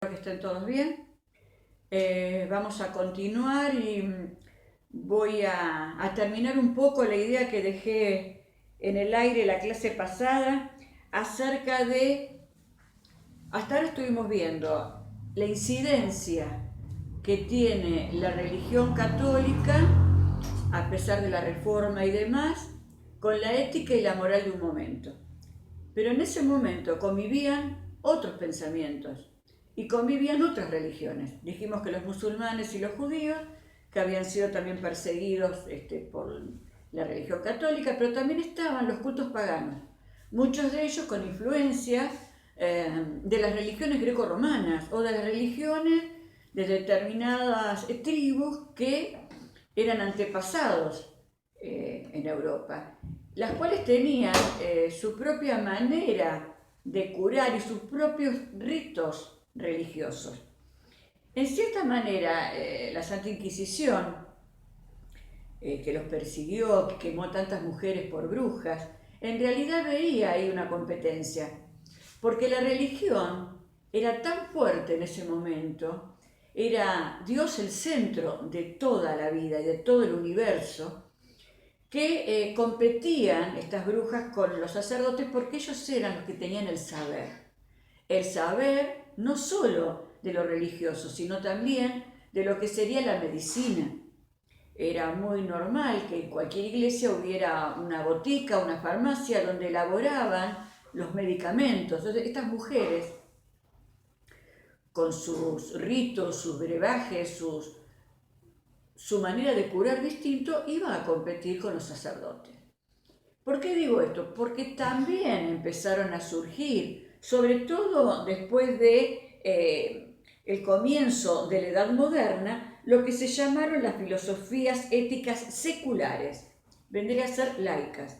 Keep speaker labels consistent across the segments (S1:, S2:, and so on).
S1: Que estén todos bien. Vamos a continuar y voy a terminar un poco la idea que dejé en el aire la clase pasada acerca de, hasta ahora estuvimos viendo la incidencia que tiene la religión católica, a pesar de la reforma y demás, con la ética y la moral de un momento. Pero en ese momento convivían otros pensamientos y convivían otras religiones. Dijimos que los musulmanes y los judíos, que habían sido también perseguidos por la religión católica, pero también estaban los cultos paganos, muchos de ellos con influencia de las religiones greco-romanas o de las religiones de determinadas tribus que eran antepasados en Europa, las cuales tenían su propia manera de curar y sus propios ritos religiosos. En cierta manera, la Santa Inquisición, que los persiguió, que quemó a tantas mujeres por brujas, en realidad veía ahí una competencia, porque la religión era tan fuerte en ese momento, era Dios el centro de toda la vida y de todo el universo, que competían estas brujas con los sacerdotes porque ellos eran los que tenían el saber. El saber no solo de lo religioso, sino también de lo que sería la medicina. Era muy normal que en cualquier iglesia hubiera una botica, una farmacia donde elaboraban los medicamentos. Entonces, estas mujeres, con sus ritos, sus brebajes, su manera de curar distinto, iban a competir con los sacerdotes. ¿Por qué digo esto? Porque también empezaron a surgir, sobre todo después de el comienzo de la Edad Moderna, lo que se llamaron las filosofías éticas seculares, vendría a ser laicas.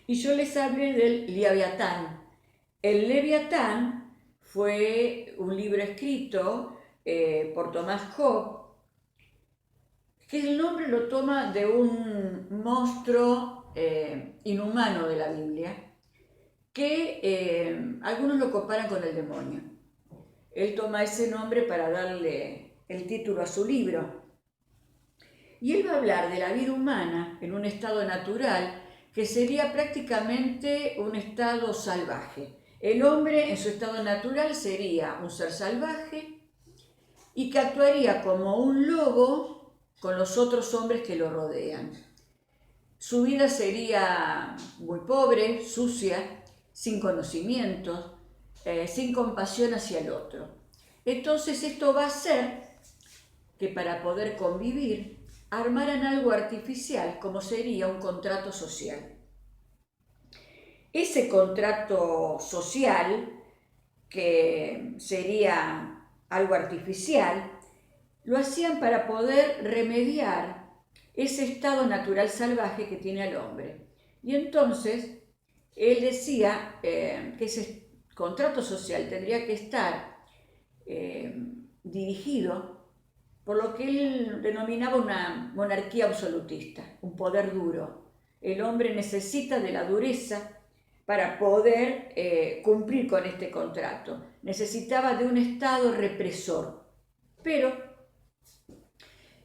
S1: Y yo les hablé del Leviatán. El Leviatán fue un libro escrito por Tomás Hobbes, que el nombre lo toma de un monstruo inhumano de la Biblia, que algunos lo comparan con el demonio. Él toma ese nombre para darle el título a su libro. Y él va a hablar de la vida humana en un estado natural que sería prácticamente un estado salvaje. El hombre en su estado natural sería un ser salvaje y que actuaría como un lobo con los otros hombres que lo rodean. Su vida sería muy pobre, sucia, sin conocimientos, sin compasión hacia el otro. Entonces esto va a hacer que para poder convivir armaran algo artificial como sería un contrato social. Ese contrato social, que sería algo artificial, lo hacían para poder remediar ese estado natural salvaje que tiene el hombre. Y entonces él decía que ese contrato social tendría que estar dirigido por lo que él denominaba una monarquía absolutista, un poder duro. El hombre necesita de la dureza para poder cumplir con este contrato. Necesitaba de un Estado represor. Pero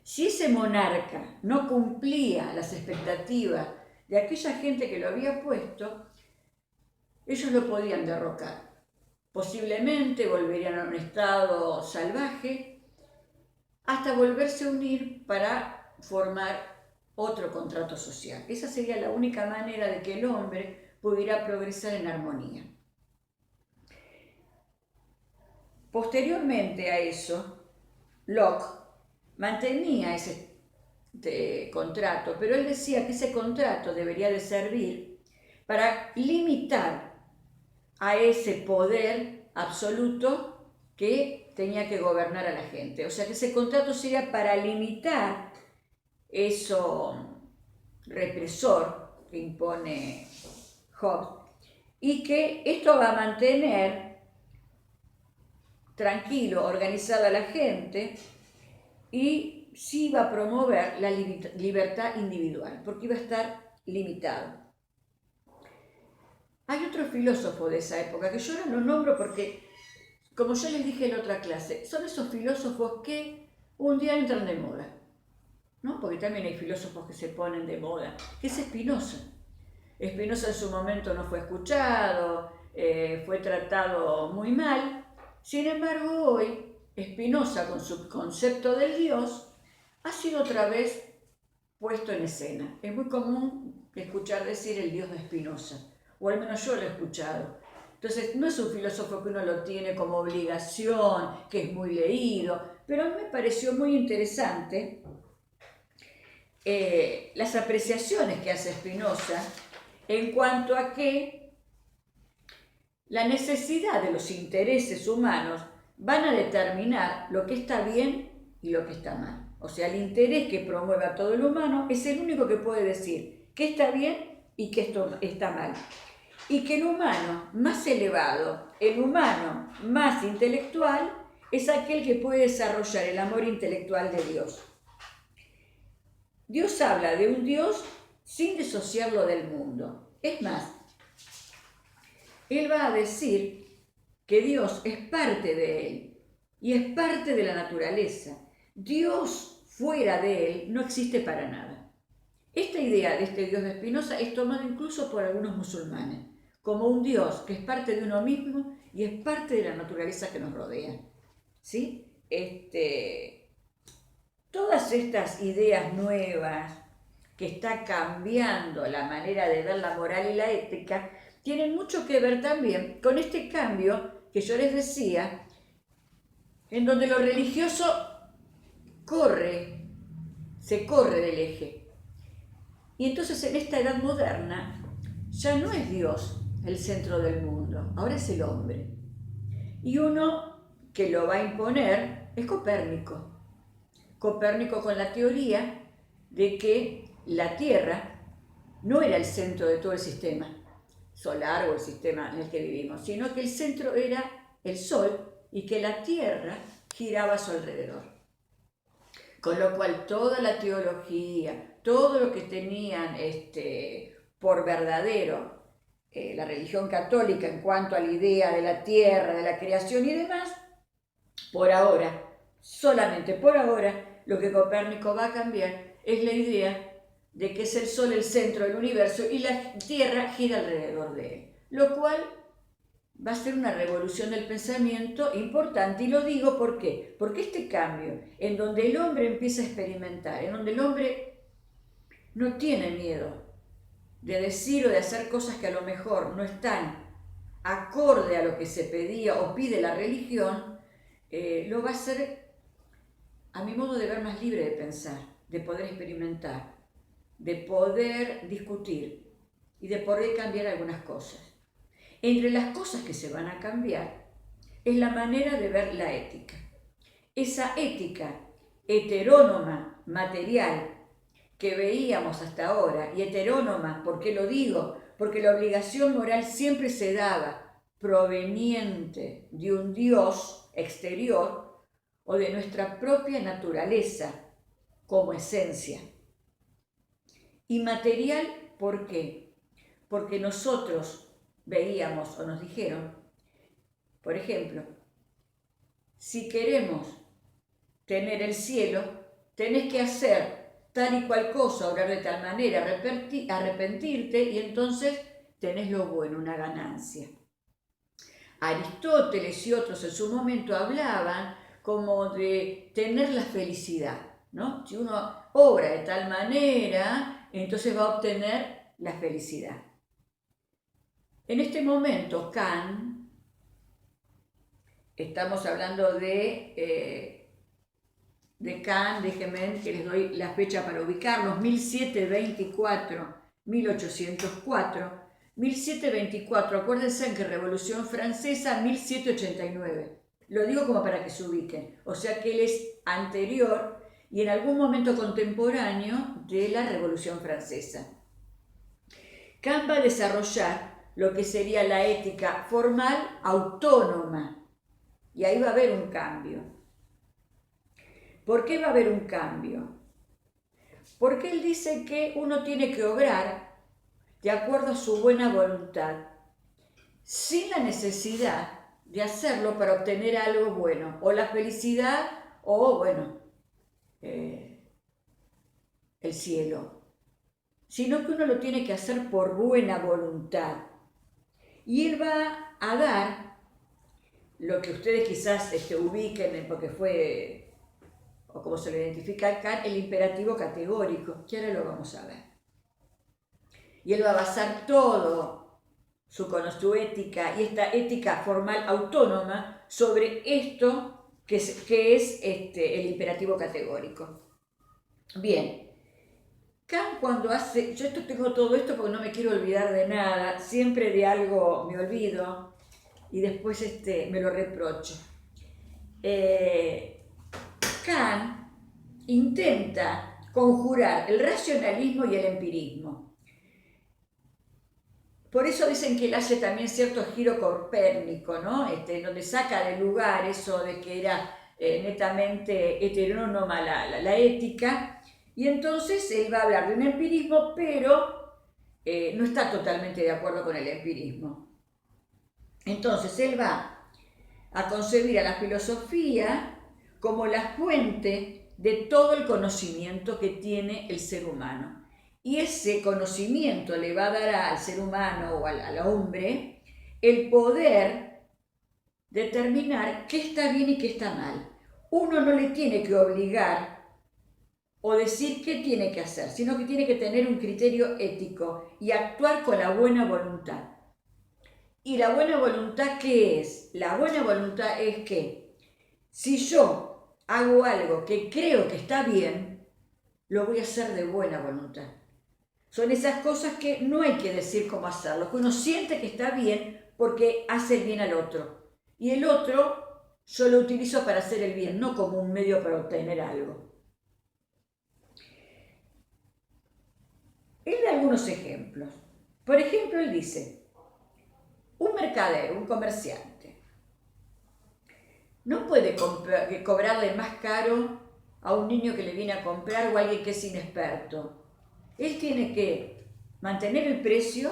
S1: si ese monarca no cumplía las expectativas de aquella gente que lo había puesto, ellos lo podían derrocar. Posiblemente volverían a un estado salvaje hasta volverse a unir para formar otro contrato social. Esa sería la única manera de que el hombre pudiera progresar en armonía. Posteriormente a eso, Locke mantenía ese contrato, pero él decía que ese contrato debería de servir para limitar a ese poder absoluto que tenía que gobernar a la gente. O sea que ese contrato sería para limitar eso represor que impone Hobbes y que esto va a mantener tranquilo, organizada a la gente y sí va a promover la libertad individual, porque iba a estar limitado. Hay otro filósofo de esa época que yo no lo nombro porque como yo les dije en la otra clase, son esos filósofos que un día entran de moda, ¿no? Porque también hay filósofos que se ponen de moda, que es Spinoza. Spinoza en su momento no fue escuchado, fue tratado muy mal. Sin embargo, hoy Spinoza, con su concepto del Dios, ha sido otra vez puesto en escena. Es muy común escuchar decir el Dios de Spinoza, o al menos yo lo he escuchado. Entonces, no es un filósofo que uno lo tiene como obligación, que es muy leído, pero a mí me pareció muy interesante las apreciaciones que hace Spinoza en cuanto a que la necesidad de los intereses humanos van a determinar lo que está bien y lo que está mal. O sea, el interés que promueve a todo el humano es el único que puede decir qué está bien y qué está mal. Y que el humano más elevado, el humano más intelectual, es aquel que puede desarrollar el amor intelectual de Dios. Dios habla de un Dios sin disociarlo del mundo. Es más, Él va a decir que Dios es parte de Él y es parte de la naturaleza. Dios fuera de Él no existe para nada. Esta idea de este Dios de Spinoza es tomada incluso por algunos musulmanes, como un Dios que es parte de uno mismo y es parte de la naturaleza que nos rodea. ¿Sí? Todas estas ideas nuevas que está cambiando la manera de ver la moral y la ética tienen mucho que ver también con este cambio que yo les decía, en donde lo religioso se corre del eje. Y entonces en esta edad moderna ya no es Dios el centro del mundo, ahora es el hombre. Y uno que lo va a imponer es Copérnico. Copérnico con la teoría de que la Tierra no era el centro de todo el sistema solar o el sistema en el que vivimos, sino que el centro era el Sol y que la Tierra giraba a su alrededor. Con lo cual toda la teología, todo lo que tenían por verdadero la religión católica en cuanto a la idea de la Tierra, de la creación y demás, por ahora, solamente por ahora, lo que Copérnico va a cambiar es la idea de que es el Sol el centro del universo y la Tierra gira alrededor de él, lo cual va a ser una revolución del pensamiento importante. Y lo digo ¿por qué? Porque este cambio, en donde el hombre empieza a experimentar, en donde el hombre no tiene miedo de decir o de hacer cosas que a lo mejor no están acorde a lo que se pedía o pide la religión, lo va a hacer, a mi modo de ver, más libre de pensar, de poder experimentar, de poder discutir y de poder cambiar algunas cosas. Entre las cosas que se van a cambiar es la manera de ver la ética. Esa ética heterónoma, material, que veíamos hasta ahora, y heterónoma, ¿por qué lo digo? Porque la obligación moral siempre se daba proveniente de un Dios exterior o de nuestra propia naturaleza como esencia. Y material, ¿por qué? Porque nosotros veíamos o nos dijeron, por ejemplo, si queremos tener el cielo, tenés que hacer tal y cual cosa, obrar de tal manera, arrepentirte y entonces tenés lo bueno, una ganancia. Aristóteles y otros en su momento hablaban como de tener la felicidad, ¿no? Si uno obra de tal manera, entonces va a obtener la felicidad. En este momento, Kant, estamos hablando de Kant, déjenme que les doy la fecha para ubicarnos, 1724, 1804, 1724, acuérdense en que Revolución Francesa, 1789. Lo digo como para que se ubiquen, o sea que él es anterior y en algún momento contemporáneo de la Revolución Francesa. Kant va a desarrollar lo que sería la ética formal autónoma. Y ahí va a haber un cambio. ¿Por qué va a haber un cambio? Porque él dice que uno tiene que obrar de acuerdo a su buena voluntad, sin la necesidad de hacerlo para obtener algo bueno, o la felicidad, o bueno, el cielo, sino que uno lo tiene que hacer por buena voluntad. Y él va a dar lo que ustedes quizás ubiquen, porque fue, o como se lo identifica acá, el imperativo categórico, que ahora lo vamos a ver. Y él va a basar todo su ética y esta ética formal autónoma sobre esto que es el imperativo categórico. Bien, Kant cuando hace, yo tengo todo esto porque no me quiero olvidar de nada, siempre de algo me olvido y después me lo reprocho. Kant intenta conjurar el racionalismo y el empirismo. Por eso dicen que él hace también cierto giro copérnico, ¿no? Donde saca de lugar eso de que era netamente heterónoma la ética, y entonces él va a hablar de un empirismo, pero no está totalmente de acuerdo con el empirismo. Entonces él va a concebir a la filosofía como la fuente de todo el conocimiento que tiene el ser humano. Y ese conocimiento le va a dar al ser humano o al hombre el poder determinar qué está bien y qué está mal. Uno no le tiene que obligar o decir qué tiene que hacer, sino que tiene que tener un criterio ético y actuar con la buena voluntad. ¿Y la buena voluntad qué es? La buena voluntad es que si yo hago algo que creo que está bien, lo voy a hacer de buena voluntad. Son esas cosas que no hay que decir cómo hacerlo, que uno siente que está bien porque hace el bien al otro. Y el otro yo lo utilizo para hacer el bien, no como un medio para obtener algo. Él da algunos ejemplos. Por ejemplo, él dice, un mercader, un comerciante, no puede cobrarle más caro a un niño que le viene a comprar o a alguien que es inexperto. Él tiene que mantener el precio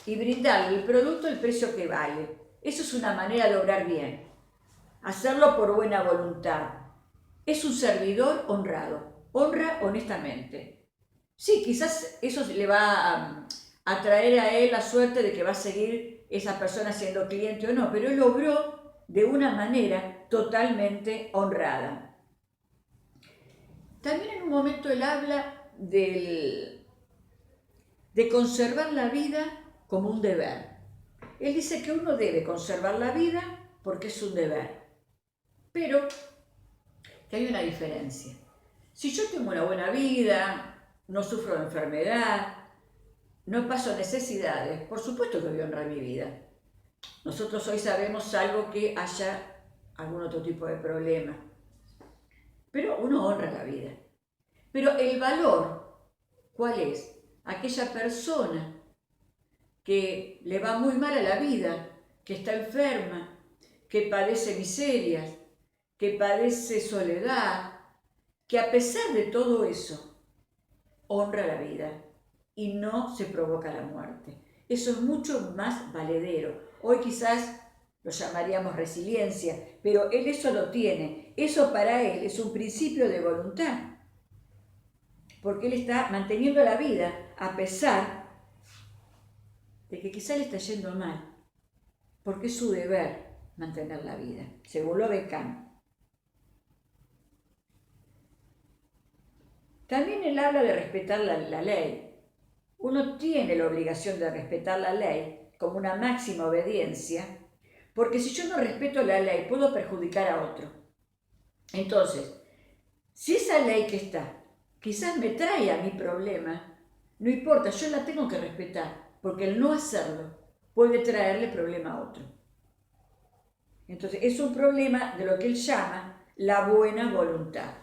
S1: y brindarle el producto el precio que vale. Eso es una manera de obrar bien. Hacerlo por buena voluntad. Es un servidor honrado. Honra honestamente. Sí, quizás eso le va a traer a él la suerte de que va a seguir esa persona siendo cliente o no, pero él obró de una manera totalmente honrada. También en un momento él habla de conservar la vida como un deber. Él dice que uno debe conservar la vida porque es un deber, pero que hay una diferencia. Si yo tengo una buena vida, no sufro de enfermedad, no paso necesidades, por supuesto que voy a honrar mi vida. Nosotros hoy sabemos, salvo que haya algún otro tipo de problema, pero uno honra la vida. Pero el valor, ¿cuál es? Aquella persona que le va muy mal a la vida, que está enferma, que padece miserias, que padece soledad, que a pesar de todo eso, honra la vida y no se provoca la muerte. Eso es mucho más valedero. Hoy quizás lo llamaríamos resiliencia, pero él eso lo tiene. Eso para él es un principio de voluntad, porque él está manteniendo la vida a pesar de que quizá le está yendo mal, porque es su deber mantener la vida, según lo ve Kant. También él habla de respetar la ley. Uno tiene la obligación de respetar la ley como una máxima obediencia, porque si yo no respeto la ley puedo perjudicar a otro. Entonces, si esa ley que está quizás me trae a mi problema, no importa, yo la tengo que respetar, porque el no hacerlo puede traerle problema a otro. Entonces, es un problema de lo que él llama la buena voluntad.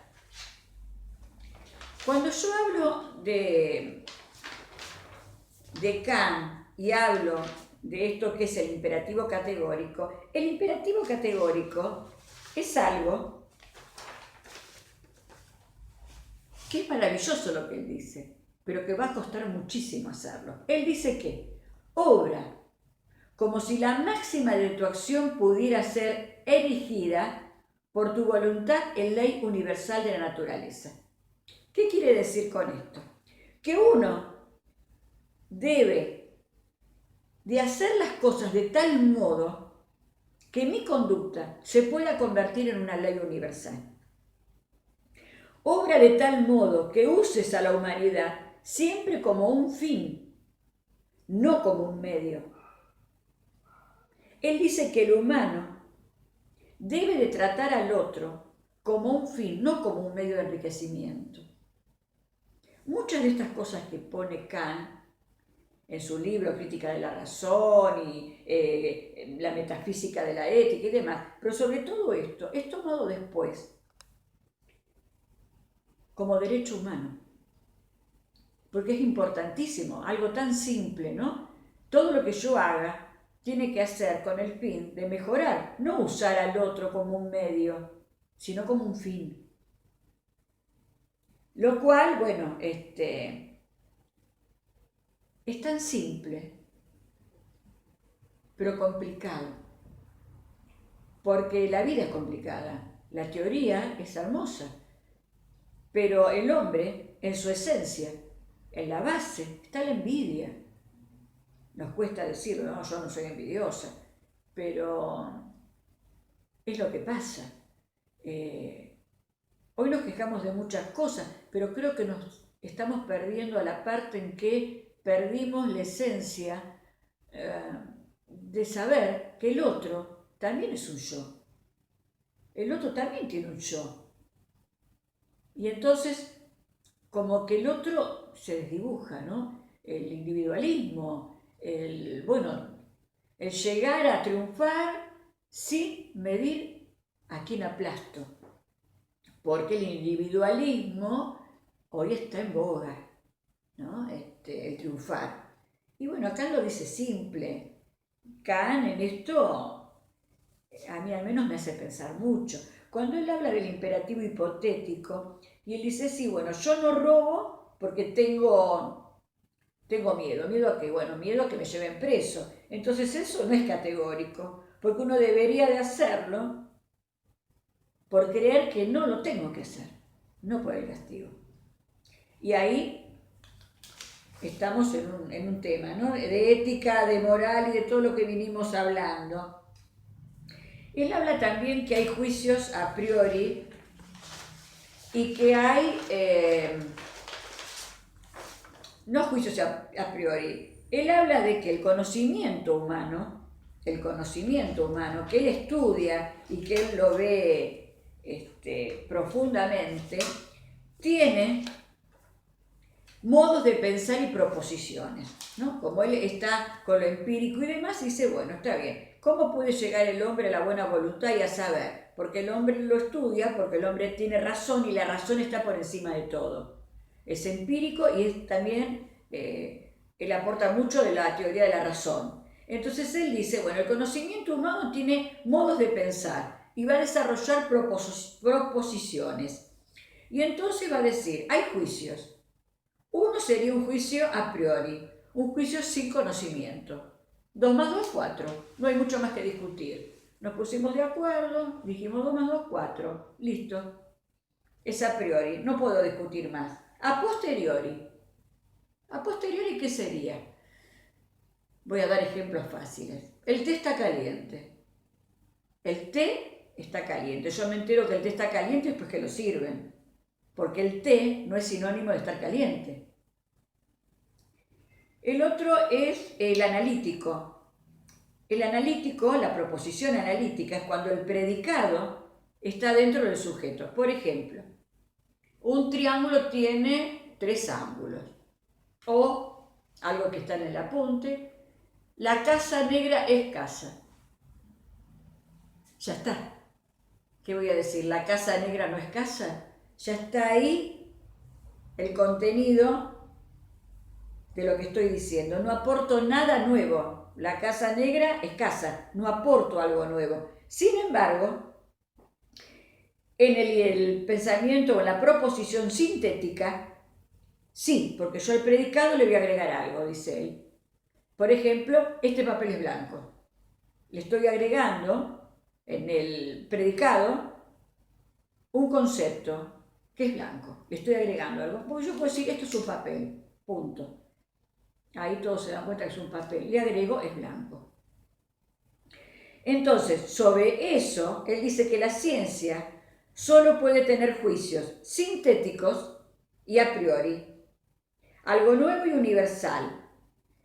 S1: Cuando yo hablo de Kant y hablo de esto que es el imperativo categórico es algo que es maravilloso lo que él dice, pero que va a costar muchísimo hacerlo. Él dice que obra como si la máxima de tu acción pudiera ser erigida por tu voluntad en ley universal de la naturaleza. ¿Qué quiere decir con esto? Que uno debe de hacer las cosas de tal modo que mi conducta se pueda convertir en una ley universal. Obra de tal modo que uses a la humanidad siempre como un fin, no como un medio. Él dice que el humano debe de tratar al otro como un fin, no como un medio de enriquecimiento. Muchas de estas cosas que pone Kant en su libro Crítica de la Razón y la metafísica de la ética y demás, pero sobre todo esto es tomado después como derecho humano, porque es importantísimo, algo tan simple, ¿no? Todo lo que yo haga tiene que hacer con el fin de mejorar, no usar al otro como un medio, sino como un fin. Lo cual, bueno, es tan simple, pero complicado, porque la vida es complicada, la teoría es hermosa, pero el hombre, en su esencia, en la base, está la envidia. Nos cuesta decirlo, no, yo no soy envidiosa, pero es lo que pasa. Hoy nos quejamos de muchas cosas, pero creo que nos estamos perdiendo a la parte en que perdimos la esencia de saber que el otro también es un yo. El otro también tiene un yo. Y entonces, como que el otro se desdibuja, ¿no? El individualismo, el llegar a triunfar sin medir a quién aplasto. Porque el individualismo hoy está en boga, ¿no? El triunfar. Y bueno, acá lo dice simple. Kant en esto, a mí al menos me hace pensar mucho. Cuando él habla del imperativo hipotético, y él dice, sí, bueno, yo no robo porque tengo miedo a que, miedo a que me lleven preso. Entonces eso no es categórico, porque uno debería de hacerlo por creer que no lo tengo que hacer, no por el castigo. Y ahí estamos en un tema, ¿no? De ética, de moral y de todo lo que vinimos hablando. Él habla también que hay juicios a priori y que hay, no juicios a priori, él habla de que el conocimiento humano que él estudia y que él lo ve profundamente, tiene modos de pensar y proposiciones, ¿no? Como él está con lo empírico y demás, dice, bueno, está bien, ¿cómo puede llegar el hombre a la buena voluntad y a saber? Porque el hombre lo estudia, porque el hombre tiene razón y la razón está por encima de todo. Es empírico y es también, él aporta mucho de la teoría de la razón. Entonces él dice, bueno, el conocimiento humano tiene modos de pensar y va a desarrollar proposiciones. Y entonces va a decir, hay juicios. Uno sería un juicio a priori, un juicio sin conocimiento. 2 más 2, 4. No hay mucho más que discutir. Nos pusimos de acuerdo, dijimos 2 más 2, 4. Listo. Es a priori, no puedo discutir más. A posteriori. ¿A posteriori qué sería? Voy a dar ejemplos fáciles. El té está caliente. El té está caliente. Yo me entero que el té está caliente después que lo sirven. Porque el té no es sinónimo de estar caliente. El otro es el analítico. El analítico, la proposición analítica, es cuando el predicado está dentro del sujeto. Por ejemplo, un triángulo tiene 3 ángulos. O, algo que está en el apunte, la casa negra es casa. Ya está. ¿Qué voy a decir? ¿La casa negra no es casa? Ya está ahí el contenido de lo que estoy diciendo. No aporto nada nuevo. La casa negra es casa. No aporto algo nuevo. Sin embargo, en el pensamiento o en la proposición sintética, sí, porque yo al predicado le voy a agregar algo, dice él. Por ejemplo, este papel es blanco. Le estoy agregando en el predicado un concepto que es blanco. Le estoy agregando algo. Porque yo puedo decir, esto es un papel, punto. Ahí todos se dan cuenta que es un papel. Le agrego, es blanco. Entonces, sobre eso, él dice que la ciencia solo puede tener juicios sintéticos y a priori. Algo nuevo y universal.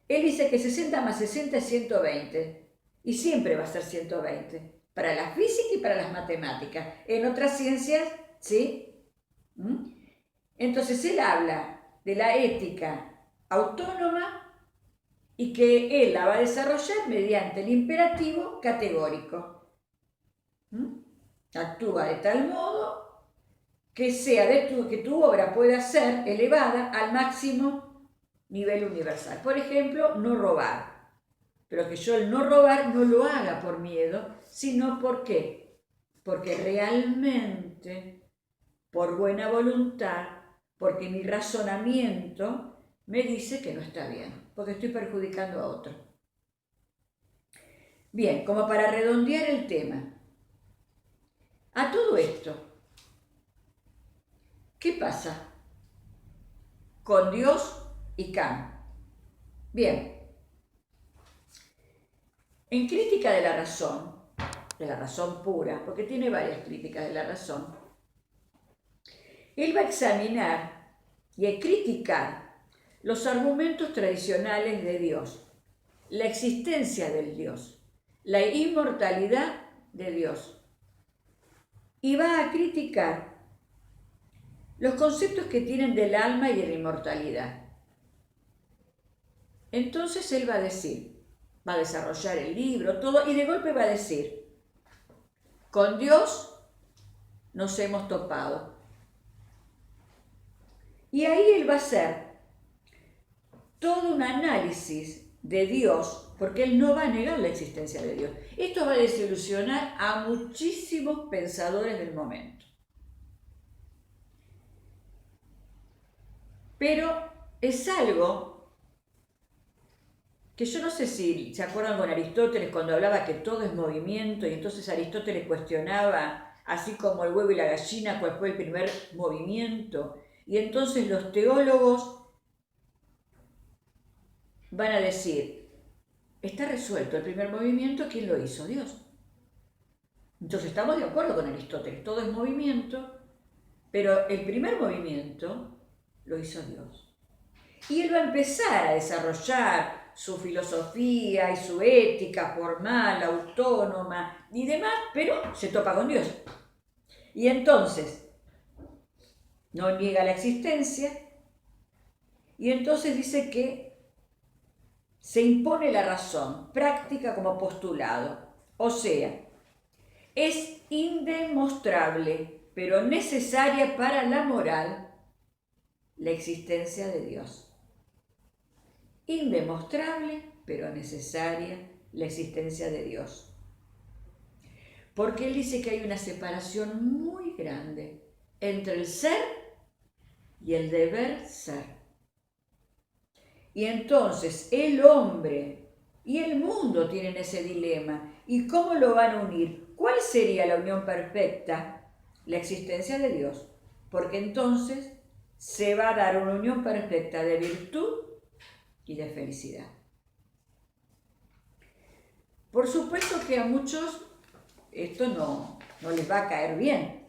S1: Él dice que 60 más 60 es 120. Y siempre va a ser 120. Para la física y para las matemáticas. En otras ciencias, ¿sí? Entonces él habla de la ética autónoma y que él la va a desarrollar mediante el imperativo categórico. Actúa de tal modo que que tu obra pueda ser elevada al máximo nivel universal. Por ejemplo, no robar. Pero que yo el no robar no lo haga por miedo, sino ¿por qué? Porque realmente, por buena voluntad, porque mi razonamiento me dice que no está bien, porque estoy perjudicando a otro. Bien, como para redondear el tema, a todo esto, ¿qué pasa con Dios y Kant? Bien, en Crítica de la razón pura, porque tiene varias críticas de la razón, él va a examinar y a criticar los argumentos tradicionales de Dios, la existencia del Dios, la inmortalidad de Dios, y va a criticar los conceptos que tienen del alma y de la inmortalidad. Entonces él va a decir, va a desarrollar el libro, todo, y de golpe va a decir, con Dios nos hemos topado. Y ahí él va a hacer todo un análisis de Dios, porque él no va a negar la existencia de Dios. Esto va a desilusionar a muchísimos pensadores del momento. Pero es algo que yo no sé si se acuerdan con Aristóteles cuando hablaba que todo es movimiento, y entonces Aristóteles cuestionaba, así como el huevo y la gallina, cuál fue el primer movimiento. Y entonces los teólogos van a decir, está resuelto el primer movimiento, ¿quién lo hizo? Dios. Entonces estamos de acuerdo con Aristóteles, todo es movimiento, pero el primer movimiento lo hizo Dios. Y él va a empezar a desarrollar su filosofía y su ética formal, autónoma y demás, pero se topa con Dios. Y entonces no niega la existencia, y entonces dice que se impone la razón práctica como postulado. O sea, es indemostrable, pero necesaria para la moral, la existencia de Dios. Indemostrable, pero necesaria la existencia de Dios. Porque él dice que hay una separación muy grande entre el ser y el deber ser. Y entonces el hombre y el mundo tienen ese dilema. ¿Y cómo lo van a unir? ¿Cuál sería la unión perfecta? La existencia de Dios. Porque entonces se va a dar una unión perfecta de virtud y de felicidad. Por supuesto que a muchos esto no les va a caer bien.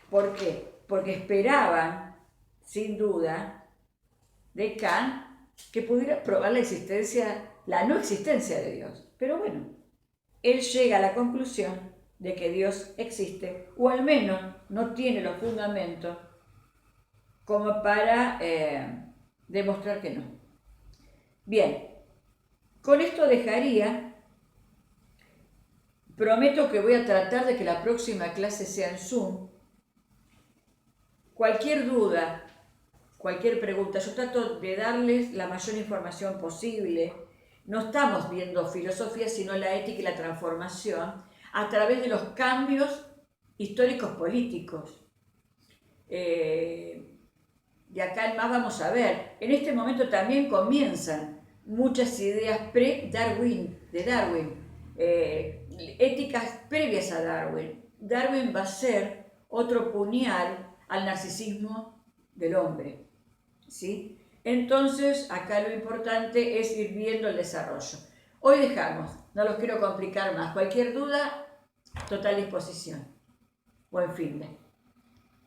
S1: ¿Por qué? Porque esperaban, sin duda, de Kant que pudiera probar la no existencia de Dios. Pero bueno, él llega a la conclusión de que Dios existe, o al menos no tiene los fundamentos como para demostrar que no. Bien, con esto dejaría. Prometo que voy a tratar de que la próxima clase sea en Zoom. Cualquier duda, cualquier pregunta, yo trato de darles la mayor información posible. No estamos viendo filosofía, sino la ética y la transformación a través de los cambios históricos políticos. De acá en más vamos a ver, en este momento también comienzan muchas ideas pre-Darwin, de Darwin, éticas previas a Darwin. Darwin va a ser otro puñal al narcisismo del hombre, ¿sí? Entonces, acá lo importante es ir viendo el desarrollo. Hoy dejamos, no los quiero complicar más. Cualquier duda, total disposición. Buen fin de.